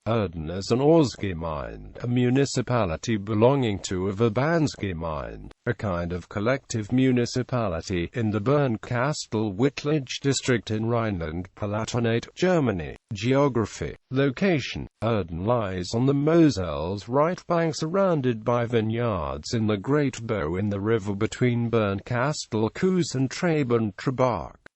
Erden is an Ortsgemeinde, a municipality belonging to a Verbandsgemeinde, a kind of collective municipality, in the Bernkastel-Wittlich district in Rhineland-Palatinate, Germany. Geography. Location. Erden lies on the Mosel's right bank, surrounded by vineyards in the Great Bow in the river between Bernkastel-Kues and Trabant,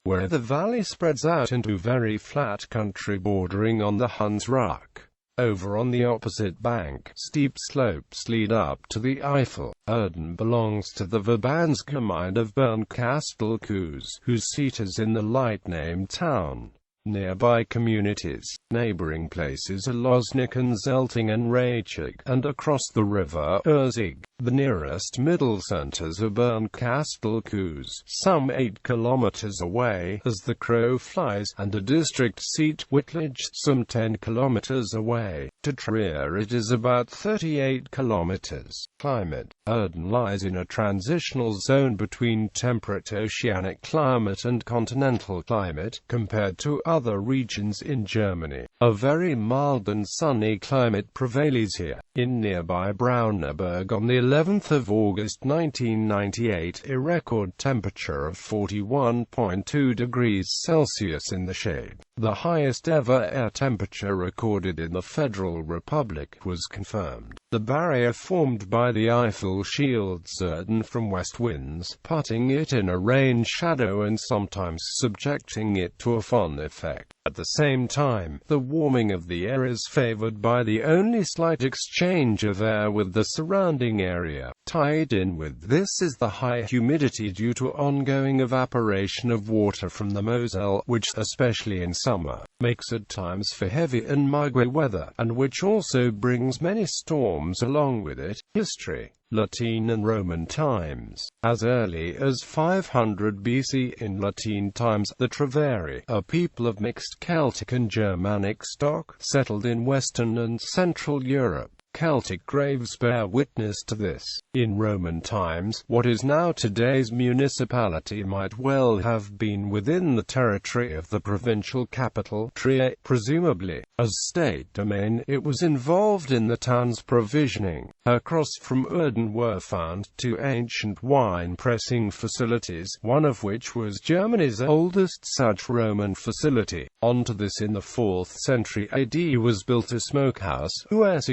where the valley spreads out into very flat country bordering on the Hunsrück. Over on the opposite bank, steep slopes lead up to the Eifel. Erden belongs to the Verbandsgemeinde of Bernkastel-Kues, whose seat is in the like-named town. Nearby communities, neighboring places are Losnick and Zelting and Reichig, and across the river, Erzig. The nearest middle centers are Bernkastel-Kues, some 8 kilometers away, as the crow flies, and a district seat, Wittlich, some 10 kilometers away. To Trier it is about 38 kilometers. Climate. Erden lies in a transitional zone between temperate oceanic climate and continental climate, compared to other regions in Germany. A very mild and sunny climate prevails here. In nearby Brauneberg on the 11th of August 1998, a record temperature of 41.2 degrees Celsius in the shade, the highest ever air temperature recorded in the Federal Republic, was confirmed. The barrier formed by the Eifel shields Erden from west winds, putting it in a rain shadow and sometimes subjecting it to a fog effect. At the same time, the warming of the air is favored by the only slight exchange of air with the surrounding area. Tied in with this is the high humidity due to ongoing evaporation of water from the Mosel, which, especially in summer, makes at times for heavy and muggy weather, and which also brings many storms along with it. History. Latin and Roman times. As early as 500 BC in Latin times, the Treveri, a people of mixed Celtic and Germanic stock, settled in Western and Central Europe. Celtic graves bear witness to this. In Roman times, what is now today's municipality might well have been within the territory of the provincial capital, Trier. Presumably, as state domain, it was involved in the town's provisioning. Across from Erden were found 2 ancient wine-pressing facilities, one of which was Germany's oldest such Roman facility. Onto this, in the 4th century AD, was built a smokehouse,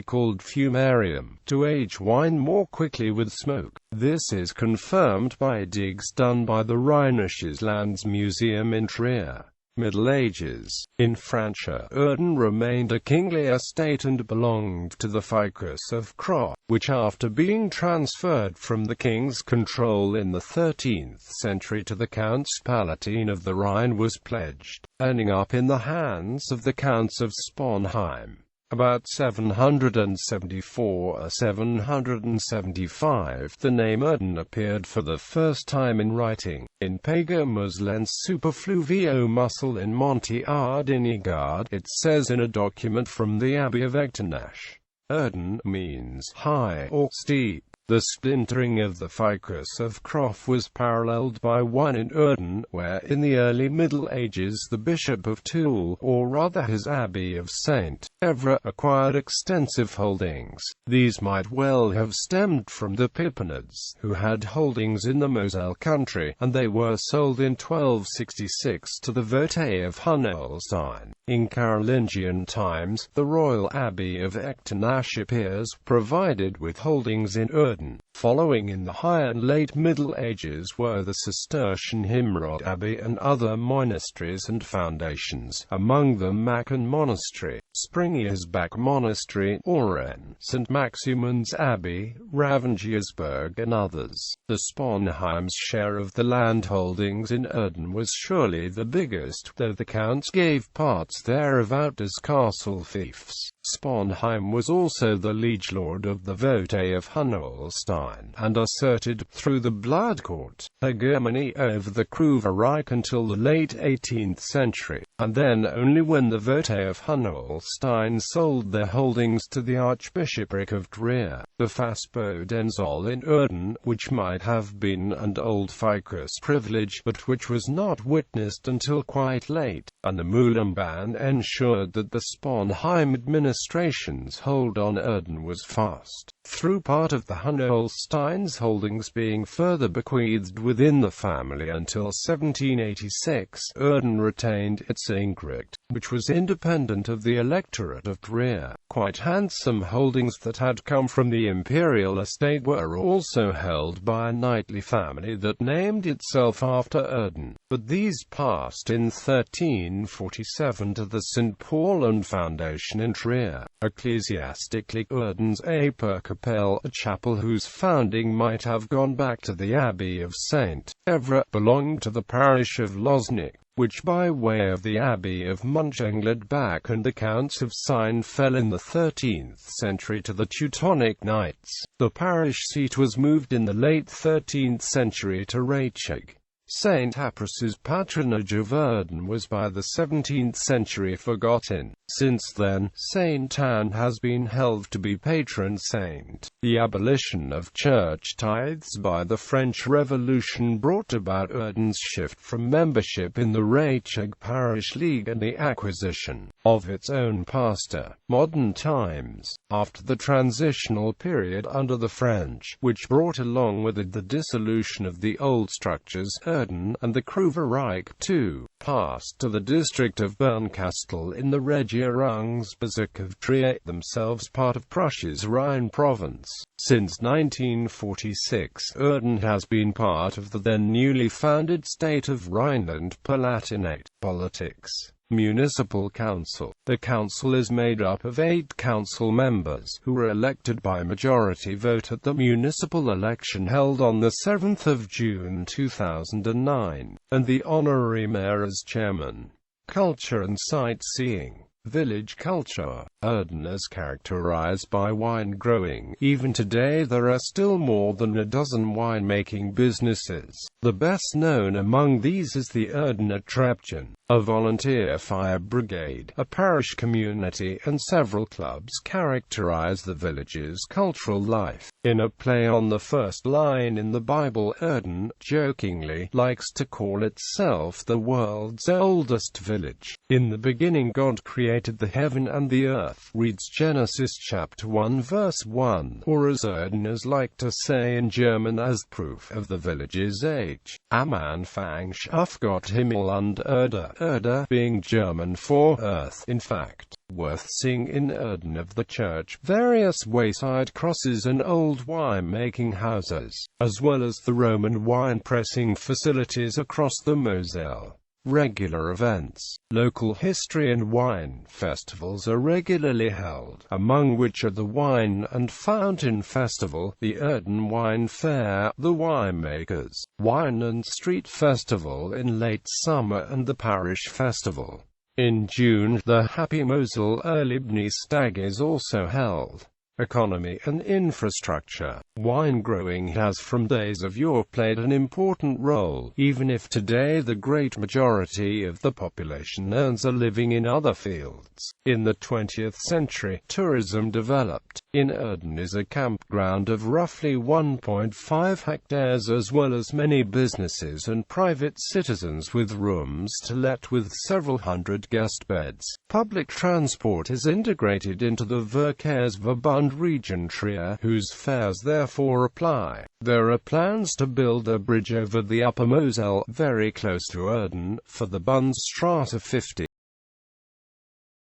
called fumarium, to age wine more quickly with smoke. This is confirmed by digs done by the Rheinisches Landesmuseum in Trier. Middle Ages. In Francia, Erden remained a kingly estate and belonged to the Ficus of Croix, which after being transferred from the king's control in the 13th century to the Counts Palatine of the Rhine was pledged, ending up in the hands of the Counts of Sponheim. About 774 or 775, the name Erden appeared for the first time in writing, in Pagomus Lens Superfluvio Muscle in Monte Ardinigard, it says in a document from the Abbey of Echternach. Erden means high or steep. The splintering of the Ficus of Croix was paralleled by one in Erden, where, in the early Middle Ages, the Bishop of Toul, or rather his Abbey of St. Evre, acquired extensive holdings. These might well have stemmed from the Pippinids, who had holdings in the Moselle country, and they were sold in 1266 to the Vote of Hunolstein. In Carolingian times, the Royal Abbey of Echternach appears provided with holdings in Erden. Following in the High and Late Middle Ages were the Cistercian Himrod Abbey and other monasteries and foundations, among them Machen Monastery, Springersbach Monastery, Oren, St. Maximin's Abbey, Ravengiersburg and others. The Sponheim's share of the land holdings in Erden was surely the biggest, though the counts gave parts thereof out as castle fiefs. Sponheim was also the liege lord of the Vote of Hunolstein, and asserted, through the Blood Court, hegemony over the Krugerreich until the late 18th century, and then only when the Vote of Hunolstein sold their holdings to the Archbishopric of Trier. The Fassbodenzol in Erden, which might have been an old Ficus privilege, but which was not witnessed until quite late, and the Mühlenbahn ensured that the Sponheim administration administration's hold on Erden was fast, through part of the Hunholsteins' holdings being further bequeathed within the family until 1786. Erden retained its Ingricht, which was independent of the electorate of Trier. Quite handsome holdings that had come from the imperial estate were also held by a knightly family that named itself after Erden, but these passed in 1347 to the St. Paul Foundation in Trier. Ecclesiastically, Erden's Aperkapelle, a chapel whose founding might have gone back to the Abbey of St. Evre, belonged to the parish of Losnick, which by way of the Abbey of Mönchengladbach and the Counts of Sine fell in the 13th century to the Teutonic Knights. The parish seat was moved in the late 13th century to Reichig. Saint Apris's patronage of Erden was by the 17th century forgotten. Since then, Saint Anne has been held to be patron saint. The abolition of church tithes by the French Revolution brought about Erden's shift from membership in the Reichig Parish League and the acquisition of its own pastor. Modern times, after the transitional period under the French, which brought along with it the dissolution of the old structures, Erden and the Kruverreich too passed to the district of Bernkastel in the Regierungsbezirk of Trier, themselves part of Prussia's Rhine province. Since 1946, Erden has been part of the then newly founded state of Rhineland-Palatinate. Politics. Municipal Council. The council is made up of 8 council members, who were elected by majority vote at the municipal election held on the 7th of June 2009, and the honorary mayor as chairman. Culture and sightseeing. Village culture. Erden is characterized by wine growing. Even today there are still more than a dozen winemaking businesses. The best known among these is the Erden Attraption, a volunteer fire brigade, a parish community, and several clubs characterize the village's cultural life. In a play on the first line in the Bible, Erden jokingly likes to call itself the world's oldest village. In the beginning God created the heaven and the earth, reads Genesis chapter 1 verse 1, or as Erdeners like to say in German as proof of the village's age, Am Anfang schuf Gott Himmel und Erde, Erde being German for earth. In fact, worth seeing in Erden of the church, various wayside crosses and old wine-making houses, as well as the Roman wine-pressing facilities across the Moselle. Regular events. Local history and wine festivals are regularly held, among which are the Wine and Fountain Festival, the Erden Wine Fair, the Winemakers' Wine and Street Festival in late summer, and the Parish Festival. In June, the Happy Mosel Erlebnis Stag is also held. Economy and infrastructure. Wine growing has from days of yore played an important role, even if today the great majority of the population earns a living in other fields. In the 20th century, tourism developed. In Erden is a campground of roughly 1.5 hectares as well as many businesses and private citizens with rooms to let with several hundred guest beds. Public transport is integrated into the Verbandsgemeinde region Trier, whose fares therefore apply. There are plans to build a bridge over the Upper Moselle, very close to Erden, for the Bundesstraße 50.